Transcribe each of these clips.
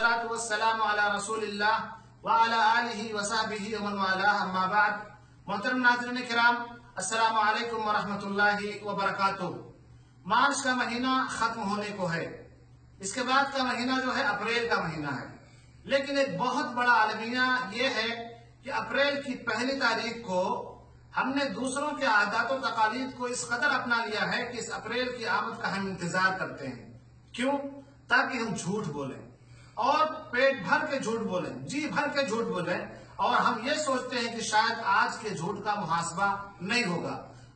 वस्सलातु वस्सलामु अला रसूलिल्लाह व अला आलिहि व सहबिहि व मन वालाह अम्मा बाद। मोहतरम नाज़रीन किराम, अस्सलामु अलैकुम व रहमतुल्लाहि व बरकातुहू। मार्च का महीना खत्म होने को है, इसके बाद का महीना जो है अप्रैल का महीना है। लेकिन एक बहुत बड़ा अलमिया ये है कि अप्रैल की पहली तारीख को हमने दूसरों के आदात और तकालीद को इस कदर अपना लिया है कि इस अप्रैल की आमद का हम इंतजार करते हैं। क्यों? ताकि हम झूठ बोलें और पेट भर के झूठ बोलें, जी भर के झूठ बोलें, और हम ये सोचते हैं कि शायद आज के झूठ का मुहासबा नहीं होगा।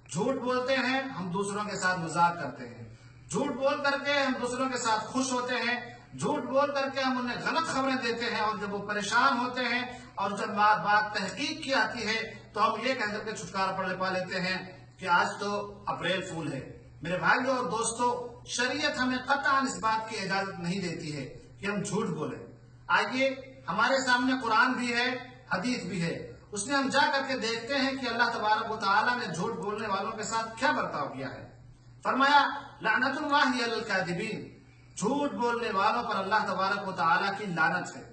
झूठ बोलते हैं, हम दूसरों के साथ मजाक करते हैं, झूठ बोल करके हम दूसरों के साथ खुश होते हैं, झूठ बोल करके हम उन्हें गलत खबरें देते हैं, और जब वो परेशान होते हैं और जब बात तहकीक की आती है तो हम ये कह करके छुटकारा पा लेते हैं कि आज तो अप्रैल फूल है। मेरे भाइयों और दोस्तों, शरीयत हमें कतई इस बात की इजाजत नहीं देती है कि हम झूठ बोलें। आइए, हमारे सामने कुरान भी है, हदीस भी है, उसमें हम जा करके देखते हैं कि अल्लाह तबारक व तआला ने झूठ बोलने वालों के साथ क्या बर्ताव किया है। फरमाया, लअनतुल्लाहि अलल कादिबीन, झूठ बोलने वालों पर अल्लाह तबारक व तआला की लानत है।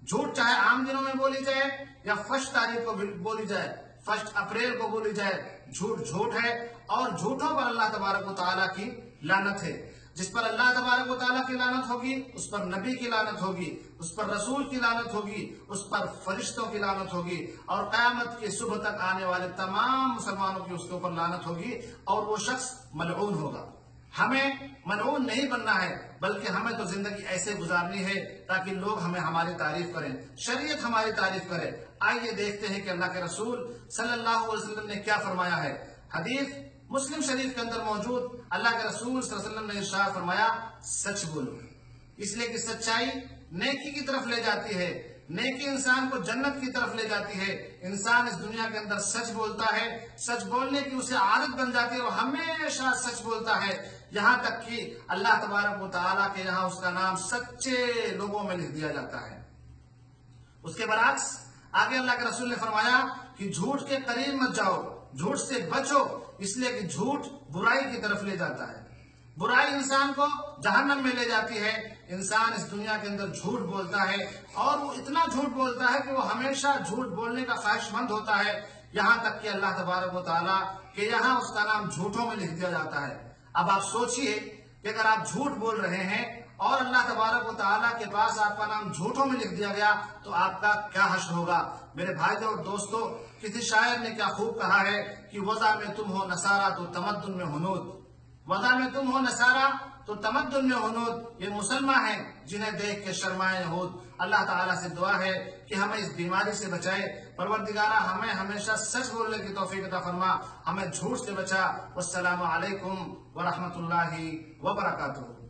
झूठ चाहे आम दिनों में बोली जाए या फर्स्ट तारीख को बोली जाए, फर्स्ट अप्रैल को बोली जाए, झूठ झूठ है, और झूठों पर अल्लाह तबारक व तआला की लानत है। जिस पर अल्लाह तबारक व तआला की लानत होगी, उस पर नबी की लानत होगी, उस पर रसूल की लानत होगी, उस पर फरिश्तों की लानत होगी, और क़यामत की सुबह तक आने वाले तमाम मुसलमानों की उसके ऊपर लानत होगी, और वो शख्स मलऊन होगा। हमें मलऊन नहीं बनना है, बल्कि हमें तो जिंदगी ऐसे गुजारनी है ताकि लोग हमें हमारी तारीफ करें, शरीयत हमारी तारीफ करे। आइए देखते हैं कि अल्लाह के रसूल सल्लल्लाहु अलैहि वसल्लम ने क्या फरमाया है। हदीस मुस्लिम शरीफ के अंदर मौजूद, अल्लाह के रसूल सल्लल्लाहु अलैहि वसल्लम ने इरशाद फरमाया, सच बोलो, इसलिए कि सच्चाई नेकी की तरफ ले जाती है, नेकी इंसान को जन्नत की तरफ ले जाती है। इंसान इस दुनिया के अंदर सच बोलता है, सच बोलने की उसे आदत बन जाती है, वो हमेशा सच बोलता है, यहाँ तक कि अल्लाह तबारक व तआला के यहाँ उसका नाम सच्चे लोगों में लिख दिया जाता है। उसके बरअक्स आगे अल्लाह के रसूल ने फरमाया कि झूठ के करीब मत जाओ, झूठ से बचो, इसलिए कि झूठ बुराई की तरफ ले जाता है, बुराई इंसान को जहन्नम में ले जाती है। इंसान इस दुनिया के अंदर झूठ बोलता है, और वो इतना झूठ बोलता है कि वो हमेशा झूठ बोलने का ख्वाहिशमंद होता है, यहाँ तक कि अल्लाह तबारक व तआला के यहाँ उसका नाम झूठों में लिख दिया जाता है। अब आप सोचिए कि अगर आप झूठ बोल रहे हैं और अल्लाह तबारक व तआला के पास आपका नाम झूठों में लिख दिया गया, तो आपका क्या हश्र होगा। मेरे भाइयों और दोस्तों, किसी शायर ने क्या खूब कहा है कि वज़ा में तुम हो नसारा तो तमद्दुन में हुनूद, वज़ा में तुम हो नसारा तो तमद्दुन में हुनूद। ये मुसलमान हैं जिन्हें देख के शर्माए यहूद। अल्लाह ताला से दुआ है कि हमें इस बीमारी से बचाए। परवरदिगारा हमें हमेशा सच बोलने की तौफीक अता फरमा, हमें झूठ से बचा। वस्सलामु अलैकुम व रहमतुल्लाहि व बरकातुहू।